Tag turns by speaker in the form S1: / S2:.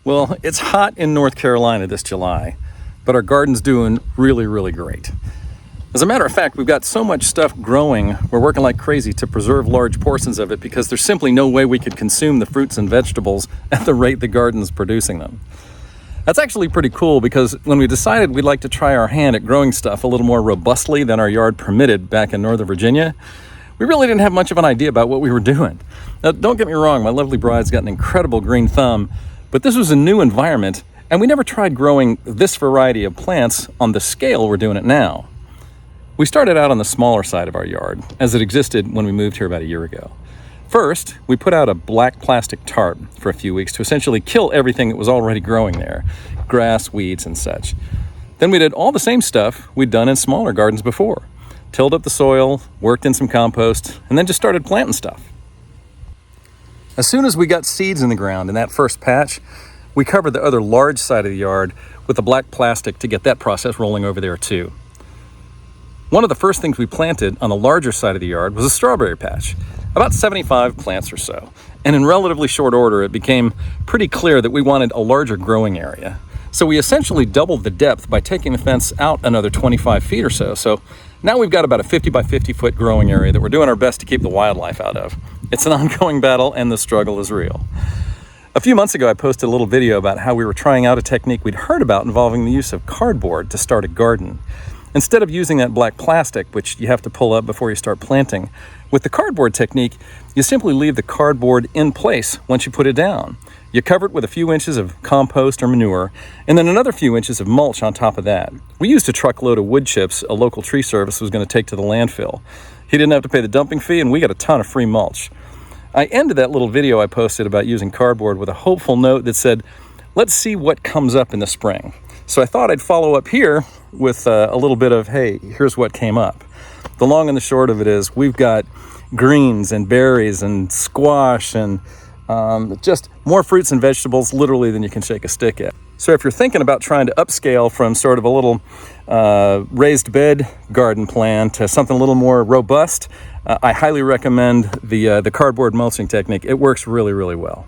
S1: Well, it's hot in North Carolina this July, but our garden's doing really, really great. As a matter of fact, we've got so much stuff growing, we're working like crazy to preserve large portions of it because there's simply no way we could consume the fruits and vegetables at the rate the garden's producing them. That's actually pretty cool because when we decided we'd like to try our hand at growing stuff a little more robustly than our yard permitted back in Northern Virginia, we really didn't have much of an idea about what we were doing. Now, don't get me wrong, my lovely bride's got an incredible green thumb, but this was a new environment, and we never tried growing this variety of plants on the scale we're doing it now. We started out on the smaller side of our yard, as it existed when we moved here about a year ago. First, we put out a black plastic tarp for a few weeks to essentially kill everything that was already growing there, grass, weeds, and such. Then we did all the same stuff we'd done in smaller gardens before. Tilled up the soil, worked in some compost, and then just started planting stuff. As soon as we got seeds in the ground in that first patch, we covered the other large side of the yard with the black plastic to get that process rolling over there too. One of the first things we planted on the larger side of the yard was a strawberry patch, about 75 plants or so. And in relatively short order, it became pretty clear that we wanted a larger growing area. So we essentially doubled the depth by taking the fence out another 25 feet or so. So now we've got about a 50 by 50 foot growing area that we're doing our best to keep the wildlife out of. It's an ongoing battle and the struggle is real. A few months ago, I posted a little video about how we were trying out a technique we'd heard about involving the use of cardboard to start a garden. Instead of using that black plastic, which you have to pull up before you start planting, with the cardboard technique, you simply leave the cardboard in place once you put it down. You cover it with a few inches of compost or manure, and then another few inches of mulch on top of that. We used a truckload of wood chips a local tree service was going to take to the landfill. He didn't have to pay the dumping fee, and we got a ton of free mulch. I ended that little video I posted about using cardboard with a hopeful note that said, let's see what comes up in the spring. So I thought I'd follow up here with a little bit of, hey, here's what came up. The long and the short of it is we've got greens and berries and squash and just more fruits and vegetables literally than you can shake a stick at. So if you're thinking about trying to upscale from sort of a little raised bed garden plan to something a little more robust, I highly recommend the cardboard mulching technique. It works really, really well.